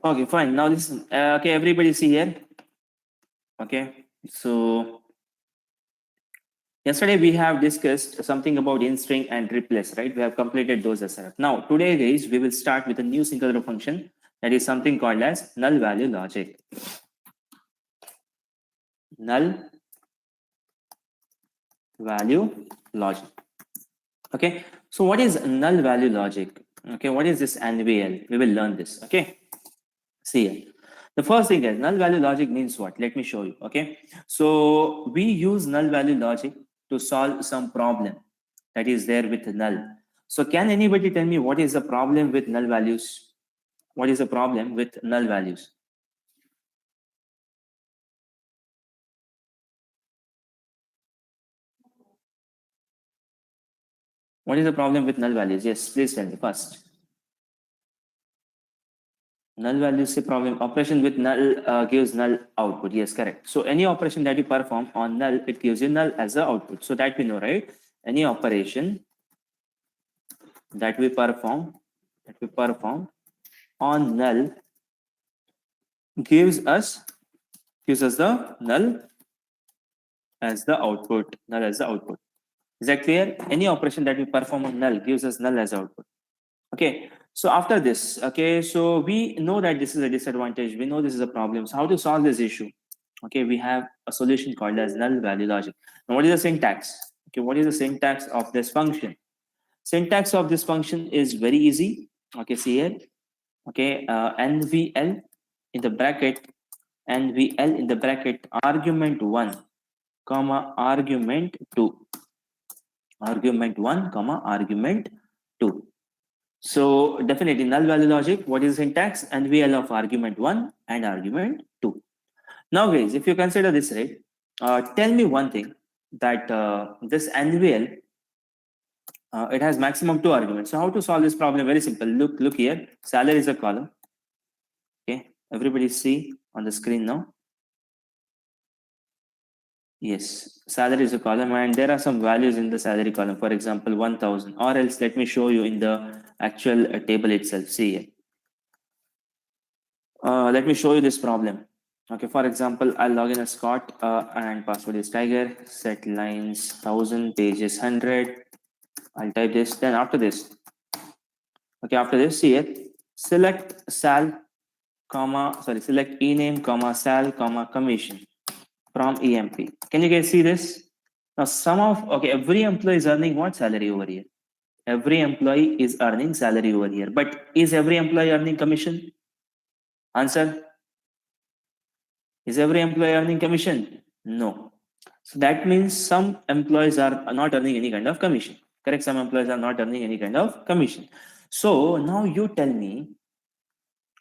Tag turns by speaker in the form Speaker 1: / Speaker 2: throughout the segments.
Speaker 1: Okay, fine. Now listen. Okay, everybody see here. Okay, so yesterday we have discussed something about in-string and replace, right? We have completed those as well. Now today, guys, we will start with a new single row function that is something called as null value logic. Null value logic. Okay, so what is null value logic? Okay, what is this NVL? We will learn this. Okay, see here. The first thing is null value logic means what? Let me show you. Okay, so we use null value logic to solve some problem that is there with null. So can anybody tell me what is the problem with null values? What is the problem with null values? What is the problem with null values? Yes, please tell me first. Null values say problem. Operation with null gives null output. Yes, correct. So any operation that you perform on null, it gives you null as the output. So that we know, right? Any operation that we perform on null gives us the null as the output. Null as the output. Is that clear? Any operation that we perform on null gives us null as output. Okay. So after this, okay, so we know that this is a disadvantage. We know this is a problem. So how to solve this issue? Okay, we have a solution called as null value logic. Now, what is the syntax? Okay, what is the syntax of this function? Syntax of this function is very easy. Okay, see here. Okay, NVL in the bracket, NVL in the bracket, argument 1, comma, argument 2. Argument 1, comma, argument 2. So definitely null value logic, what is the syntax? NVL of argument 1 and argument 2. Now guys, if you consider this, right, tell me one thing, that this NVL, it has maximum 2 arguments. So how to solve this problem? Very simple. Look here. Salary is a column. Okay, everybody see on the screen now. Yes, salary is a column, and there are some values in the salary column. For example, 1000, or else let me show you in the actual table itself. See here. Let me show you this problem. Okay, for example, I'll log in as Scott and password is Tiger. Set lines 1000, pages 100. I'll type this. Then after this, okay, after this, see it. Select sal, comma, sorry, select ename, comma, sal, comma, commission from EMP. Can you guys see this? Now, okay, every employee is earning what salary over here? Every employee is earning salary over here. But is every employee earning commission? Answer. Is every employee earning commission? No. So that means some employees are not earning any kind of commission. Correct? Some employees are not earning any kind of commission. So now you tell me,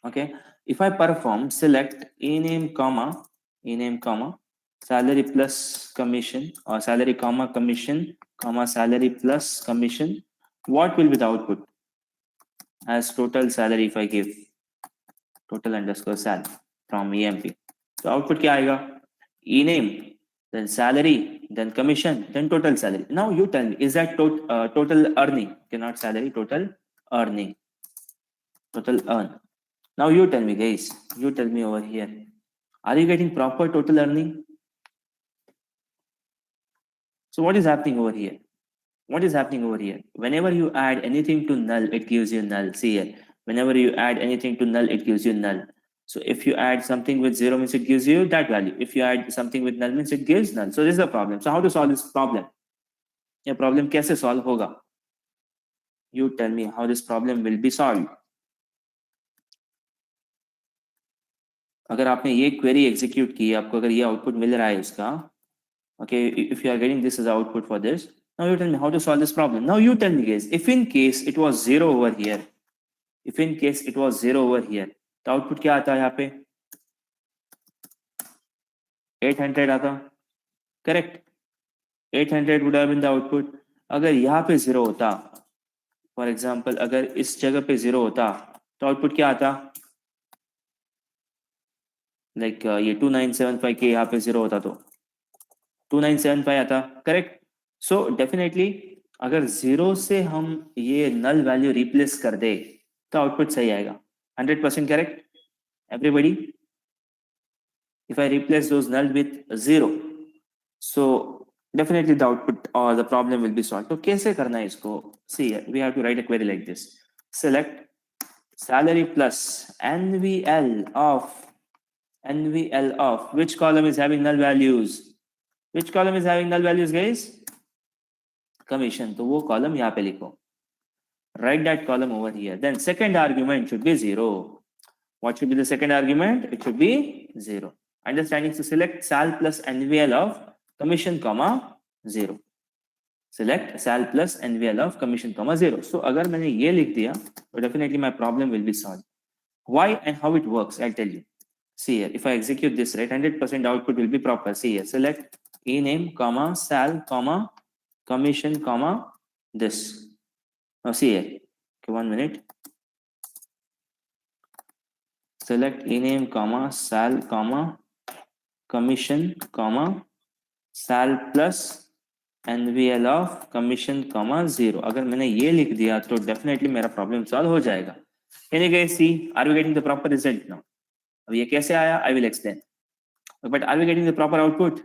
Speaker 1: okay, if I perform select ename, comma, salary plus commission, or salary, comma, commission, comma, salary plus commission, what will be the output? As total salary, if I give total underscore sal from EMP. So output क्या आएगा? E-name, then salary, then commission, then total salary. Now you tell me, is that total earning? Okay, not salary, total earning. Total earn. Now you tell me, guys. You tell me over here. Are you getting proper total earning? So what is happening over here? What is happening over here? Whenever you add anything to null, it gives you null. See here. Whenever you add anything to null, it gives you null. So if you add something with 0 means it gives you that value. If you add something with null means it gives null. So this is the problem. So how to solve this problem? ये problem कैसे solve होगा? You tell me how this problem will be solved. अगर आपने ये query execute की, आपको अगर ये output मिल रहा है इसका, okay, if you are getting this as output for this, now you tell me how to solve this problem. Now you tell me, guys, if in case it was 0 over here, if in case it was 0 over here, तो output क्या आता है यहाँ पे? 800 आता, correct? 800 would have been the output. अगर यहाँ पे 0 होता, for example, अगर इस जगह पे 0 होता, तो output क्या आता? Like ये 2975 के यहाँ पे 0 होता तो 2975 आता, correct? So definitely अगर 0 से हम ये null value replace कर दे, तो output सही आएगा. 100% correct? Everybody? If I replace those null with 0, so definitely the output or the problem will be solved. So कैसे करना है इसको? See, we have to write a query like this. Select salary plus NVL of which column is having null values? Which column is having null values, guys? Commission. तो वो column यहाँ पे लिखो. Write that column over here. Then second argument should be 0. What should be the second argument? It should be 0. Understanding? So select sal plus NVL of commission comma 0. Select sal plus NVL of commission comma 0. So अगर मैंने ये लिख दिया, तो definitely my problem will be solved. Why and how it works, I'll tell you. See here, if I execute this, right, 100% output will be proper. See here, select ename comma sal comma commission comma this. Now see here, okay, 1 minute. Select ename comma sal comma commission comma sal plus NVL of commission comma 0. अगर मैंने ये लिख दिया तो definitely मेरा problem solve हो जाएगा. Can you guys see? Are we getting the proper result now? अब ये कैसे आया? I will explain. But are we getting the proper output?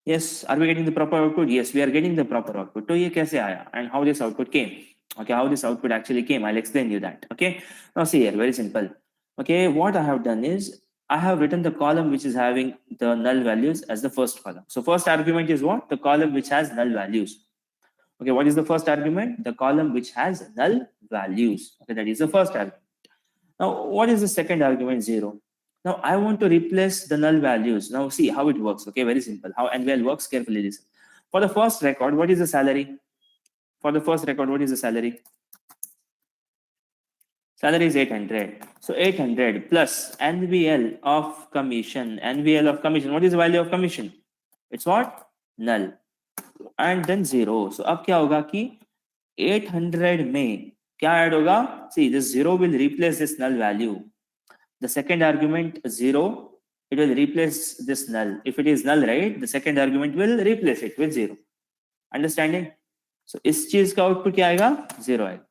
Speaker 1: Yes. Are we getting the proper output? Yes, we are getting the proper output. तो ये कैसे आया? And how this output came? Okay, how this output actually came? I'll explain you that. Okay. Now see here, very simple. Okay, what I have done is I have written the column which is having the null values as the first column. So first argument is what? The column which has null values. Okay, what is the first argument? The column which has null values. Okay, that is the first argument. Now, what is the second argument? 0. Now, I want to replace the null values. Now, see how it works. Okay, very simple. How NVL works, carefully listen. For the first record, what is the salary? For the first record, what is the salary? Salary is 800. So 800 plus NVL of commission. NVL of commission. What is the value of commission? It's what? Null. And then 0. So अब क्या होगा कि 800 में क्या add होगा? See, this 0 will replace this null value. The second argument 0, it will replace this null. If it is null, right, the second argument will replace it with 0. Understanding? So इस चीज का output क्या आएगा? 0 आएगा.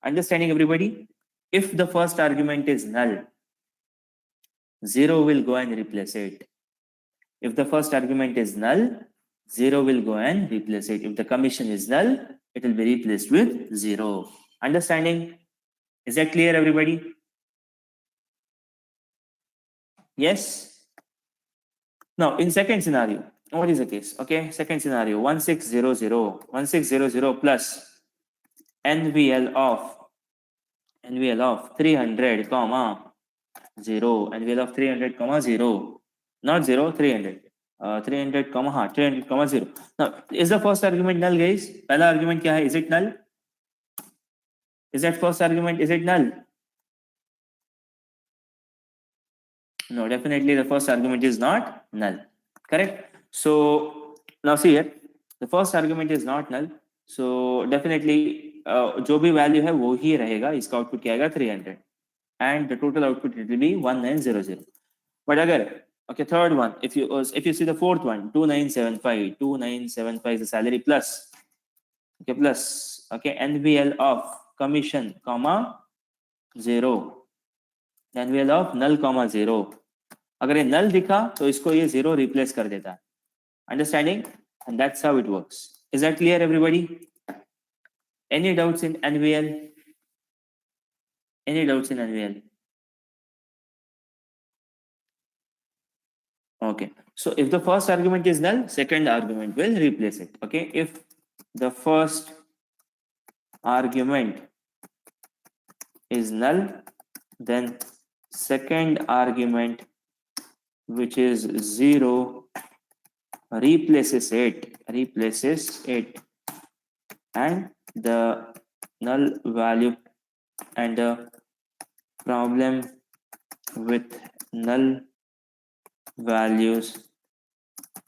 Speaker 1: Understanding, everybody? If the first argument is null, 0 will go and replace it. If the first argument is null, 0 will go and replace it. If the commission is null, it will be replaced with 0. Understanding? Is that clear, everybody? Yes? Now, in second scenario, what is the case? Okay, second scenario, 1600 plus NVL of 300 comma 0, NVL of 300 comma 0, not 0, 300. 300 comma 300 comma 0. Now, is the first argument null, guys? पहला argument क्या है? Is it null? Is that first argument? Is it null? No, definitely the first argument is not null. Correct? So now see here, the first argument is not null. So definitely जो भी value है वो ही रहेगा. इसका output क्या आएगा? 300. And the total output it will be 1900. But अगर okay, third one, if you see the fourth one, 2975 is the salary plus, okay, plus, okay, NVL of commission comma 0, NVL of null comma 0. अगर ये null दिखा तो इसको ये 0 replace कर देता है. Understanding? And that's how it works. Is that clear, everybody? Any doubts in NVL? Any doubts in NVL? Okay, so if the first argument is null, second argument will replace it. Okay, if the first argument is null, then second argument, which is 0, replaces it, and the null value and the problem with null values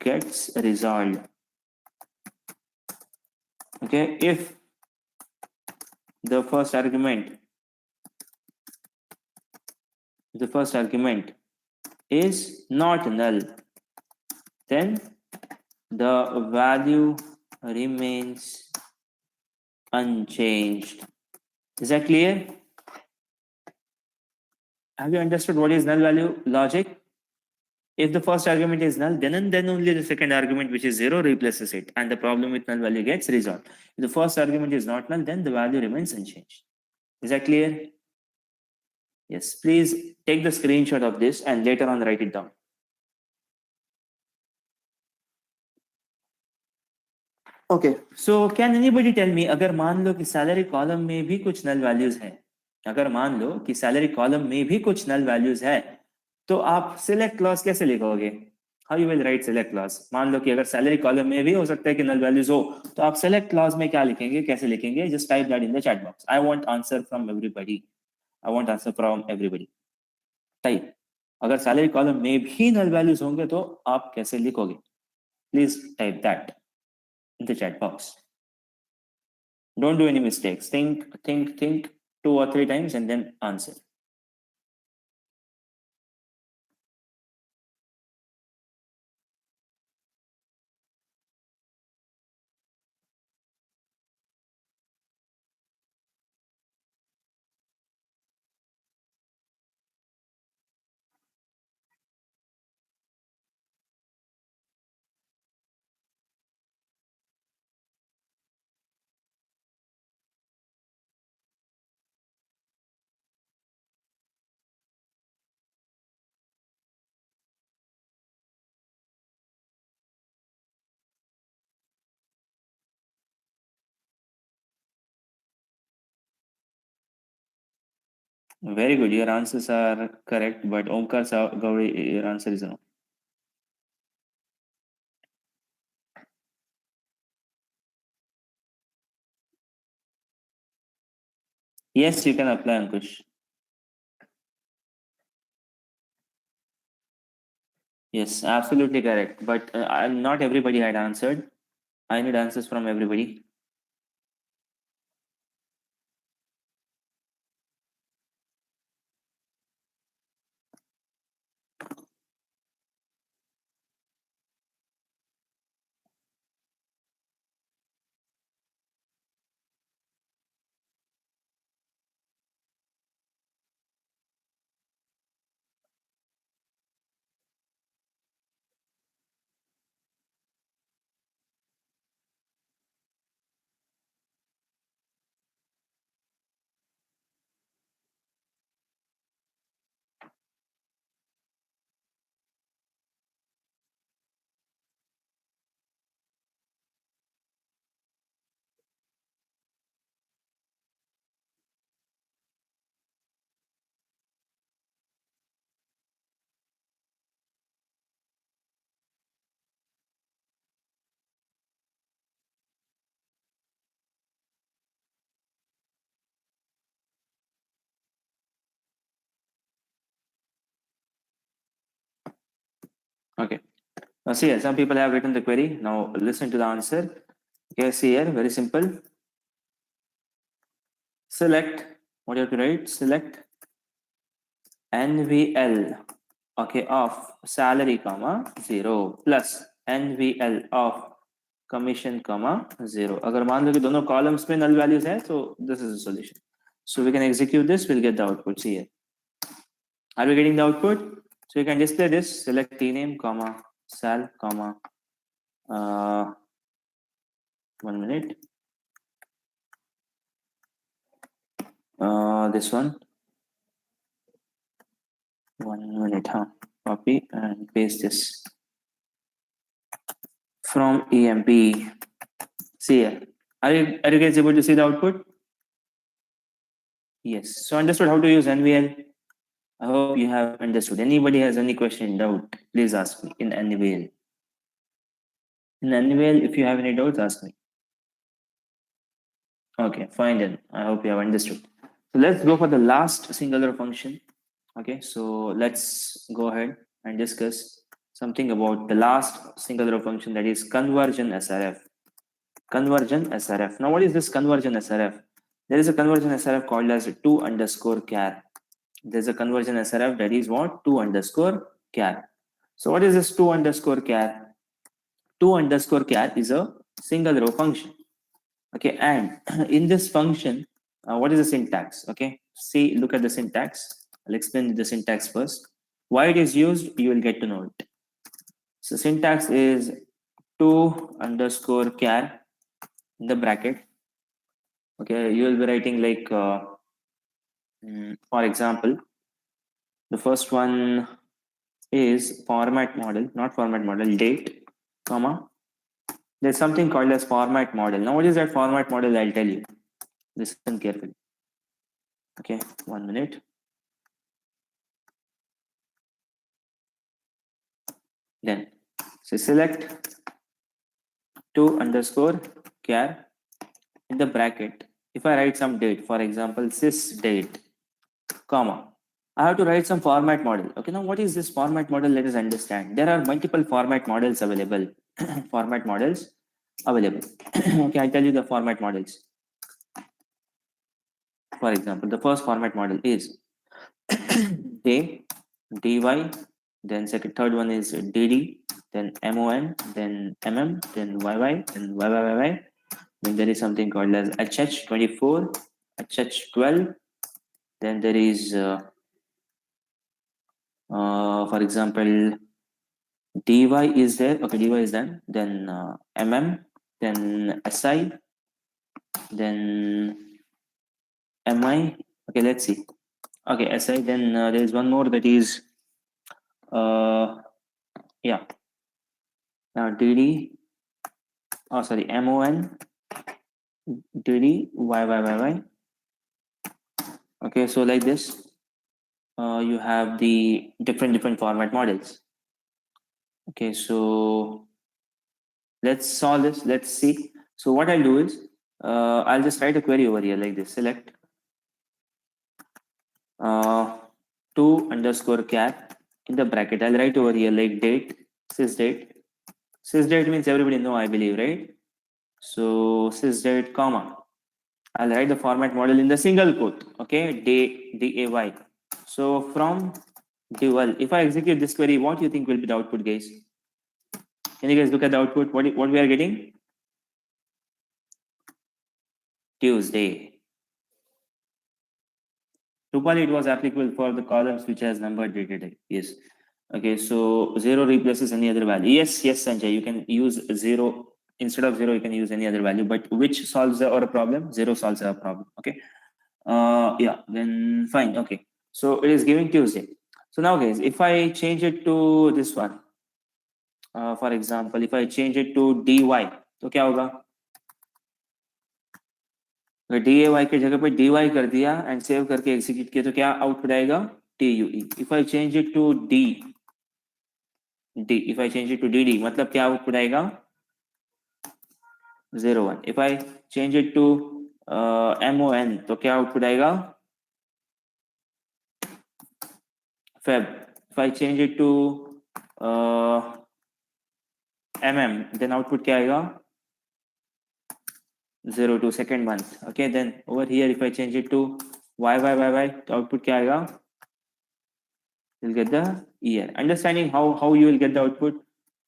Speaker 1: gets resolved. Okay, if the first argument is not null, then the value remains unchanged. Is that clear? Have you understood what is null value logic? If the first argument is null, then and then only the second argument, which is 0, replaces it, and the problem with null value gets resolved. If the first argument is not null, then the value remains unchanged. Is that clear? Yes. Please take the screenshot of this and later on write it down. Okay so can anybody tell me, अगर मान लो कि salary column में भी कुछ null values हैं, अगर मान लो कि सैलरी कॉलम में भी कुछ नल वैल्यूज है, तो आप सिलेक्ट क्लॉज कैसे लिखोगे? How you will write select clause? मान लो कि अगर सैलरी कॉलम में भी हो सकता है कि नल वैल्यूज हो, तो आप सिलेक्ट क्लॉज में क्या लिखेंगे, कैसे लिखेंगे? Just type that in the chat box. I want answer from everybody. I want answer from everybody. Type. अगर सैलरी कॉलम में भी नल वैल्यूज होंगे तो आप कैसे लिखोगे? Please type that in the chat box. Don't do any mistakes. Think 2 or 3 times and then answer. Very good. Your answers are correct, but Omkar Gauri, your answer is wrong. Yes, you can apply, Ankush. Yes, absolutely correct. But not everybody had answered. I need answers from everybody. Okay. Now see here, some people have written the query. Now listen to the answer. Okay, see here, very simple. Select, what you have to write? Select NVL, okay, of salary, comma 0 plus NVL of commission, comma 0. अगर मान लो कि दोनों columns में null values है, so this is the solution. So we can execute this. We'll get the output. See here. Are we getting the output? So you can display this. Select tname, comma sal, comma 1 minute. This one. 1 minute, huh? Copy and paste this from EMP. See here. Are you guys able to see the output? Yes. So understood how to use NVL. I hope you have understood. Anybody has any question, doubt, please ask me in NVL. In NVL, if you have any doubts, ask me. Okay, fine then. I hope you have understood. So let's go for the last singular function. Okay, so let's go ahead and discuss something about the last singular function, that is conversion SRF. Conversion SRF. Now, what is this conversion SRF? There is a conversion SRF called as 2 underscore char. There's a conversion SRF that is what? 2 underscore char. So what is this 2 underscore char? 2 underscore char is a single row function. Okay, and in this function, what is the syntax? Okay, see, look at the syntax. I'll explain the syntax first. Why it is used, you will get to know it. So syntax is to underscore char in the bracket. Okay, you will be writing like, for example, the first one is format model, not format model, date, comma. There's something called as format model. Now, what is that format model? I'll tell you. Listen carefully. Okay, 1 minute. Then, so select to underscore char in the bracket. If I write some date, for example, sys date, comma, I have to write some format model. Okay, now what is this format model? Let us understand. There are multiple format models available. Format models available. Okay, I tell you the format models. For example, the first format model is day, dy, then third one is dd, then mon, then then yy, then yyyy. Then there is something called as hh24, hh12. Then there is, for example, dy is there. Okay, dy is done. Then then si, then mi. Okay, let's see. Okay, si. Then there is one more that is, yeah. Now dd. Oh, sorry, mon, dd, yy. Okay, so like this, you have the different format models. Okay, so let's solve this. Let's see. So what I'll do is, I'll just write a query over here like this. Select to underscore char in the bracket. I'll write over here like date, sysdate. Sysdate means everybody know, I believe, right? So sysdate, comma. I'll write the format model in the single quote. Okay, day. So from dual, if I execute this query, what do you think will be the output, guys? Can you guys look at the output? What we are getting? Tuesday. Rupali, it was applicable for the columns which has number dated. Yes. Okay, so 0 replaces any other value. Yes, Sanjay, you can use 0. Instead of 0, you can use any other value. But which solves our problem? 0 solves our problem. Okay. Yeah, then fine. Okay. So it is giving Tuesday. So now, guys, if I change it to this one, for example, if I change it to dy, तो क्या होगा? अगर dy की जगह पे dy कर दिया and save करके execute किया तो क्या output आएगा? tue. If I change it to if I change it to dd, मतलब क्या output आएगा? 01. If I change it to mon, तो क्या output आएगा? Feb. If I change it to then output क्या आएगा? 02 second month. Okay, then over here if I change it to YYYY, the output क्या आएगा? You'll get the year. Understanding how you will get the output?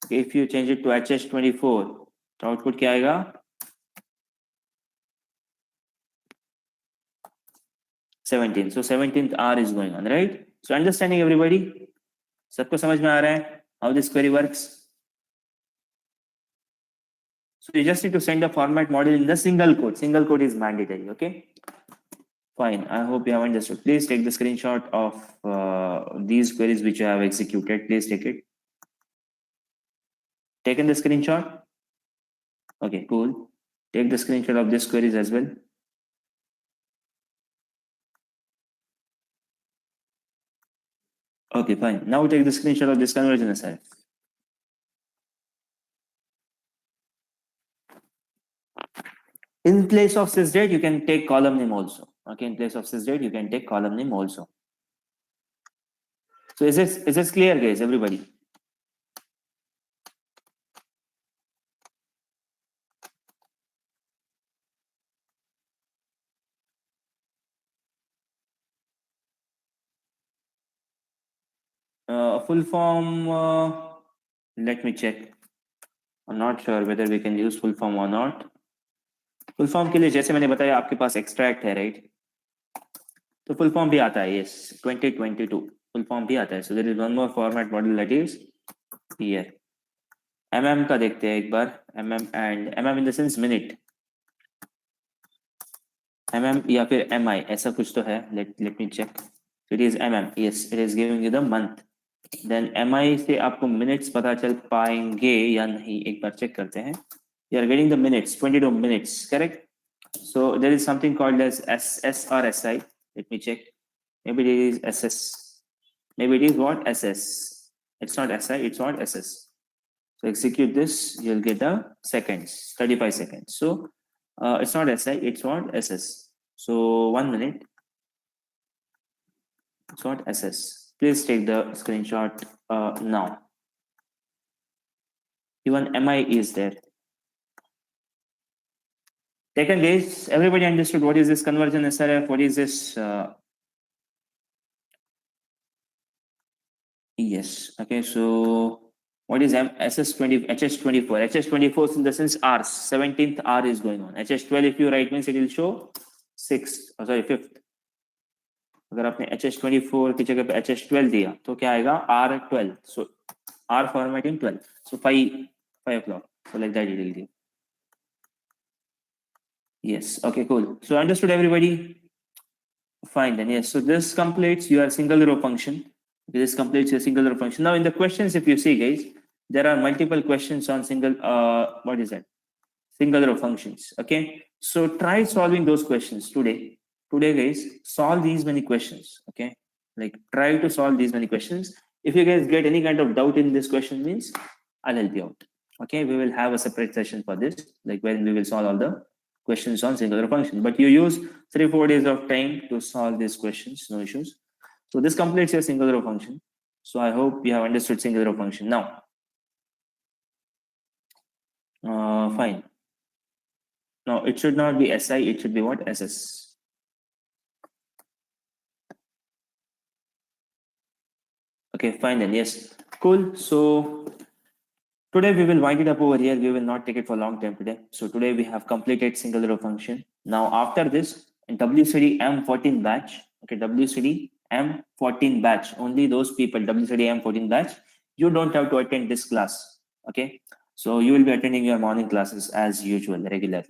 Speaker 1: If you change it to HH24, the output क्या आएगा? 17. So 17th hour is going on, right? So understanding everybody? सबको समझ में आ रहा है how this query works? So you just need to send a format model in the single quote. Single quote is mandatory, okay? Fine, I hope you have understood. Please take the screenshot of these queries which you have executed. Please take it. Taken the screenshot? Okay, cool. Take the screenshot of these queries as well. Okay, fine. Now take the screenshot of this conversion aside. In place of sysdate, you can take column name also. Okay, in place of sysdate, you can take column name also. So is this clear, guys? Everybody? Full form. Let me check. I'm not sure whether we can use full form or not. Full form के लिए जैसे मैंने बताया आपके पास extract है, right? तो full form भी आता है, yes, 2022 full form भी आता है. So there is one more format model that is here. mm का देखते हैं एक बार. mm in the sense minute. या फिर mi, ऐसा कुछ तो है. Let me check. It is yes, it is giving you the month. Then mi से आपको minutes पता चल पाएंगे या नहीं, एक बार चेक करते हैं. You are getting the minutes, 22 minutes, correct? So there is something called as SS or SI. Let me check. Maybe it is SS. Maybe it is what? SS. It's not SI, it's what? SS. So execute this, you'll get the seconds, 35 seconds. So it's not SI, it's what? SS. So 1 minute. It's what? SS. Please take the screenshot now. Even MI is there. Taken, guys. Everybody understood what is this conversion SRF? What is this? Yes. Okay. So what is SS20, HS24? HS24 in the sense R's. 17th R is going on. HS12 if you write means it will show 6th. Oh, sorry, 5th. अगर आपने HS24 की जगह पे HS12 दिया तो क्या आएगा? R12. So R formatting 12. So 5 o'clock. So like that it will give. Yes. Okay. Cool. So understood everybody? Fine then. Yes. So this completes your single row function. This completes your single row function. Now in the questions, if you see, guys, there are multiple questions on single. What is that? Single row functions. Okay. So try solving those questions today. Today, guys, solve these many questions. Okay. Like try to solve these many questions. If you guys get any kind of doubt in this question, means I'll help you out. Okay. We will have a separate session for this, like when we will solve all the questions on single row function. But you use 3-4 days of time to solve these questions. No issues. So this completes your single row function. So I hope you have understood single row function now. Fine. No, it should not be SI, it should be what? SS. Okay, fine then. Yes, cool. So today we will wind it up over here. We will not take it for a long time today. So today we have completed single row function. Now after this, in WCD M14 batch, okay, WCD M14 batch, only those people, WCD M14 batch, you don't have to attend this class. Okay, so you will be attending your morning classes as usual, regularly.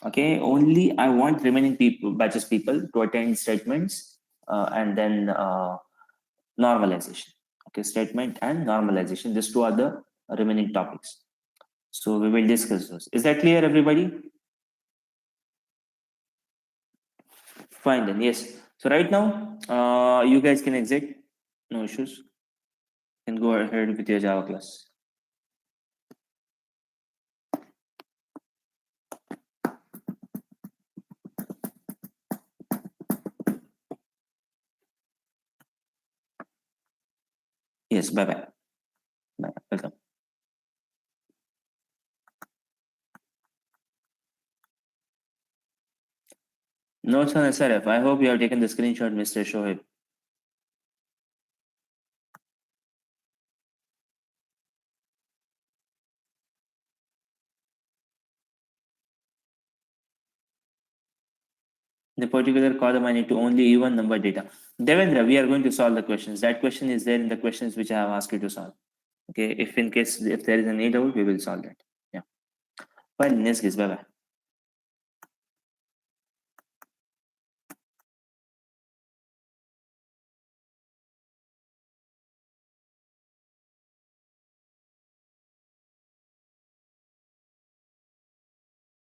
Speaker 1: Okay, only I want remaining batches people to attend statements and then normalization. Okay, statement and normalization. These two are the remaining topics. So we will discuss those. Is that clear, everybody? Fine then. Yes. So right now, you guys can exit. No issues. You can go ahead with your Java class. Yes, bye-bye. Bye. Welcome. Notes on SRF. I hope you have taken the screenshot, Mr. Shoaib. The particular column I need to only even number data. Devendra, we are going to solve the questions. That question is there in the questions which I have asked you to solve. Okay, if in case if there is a need out, we will solve that. Yeah. Fine, next case, bye bye.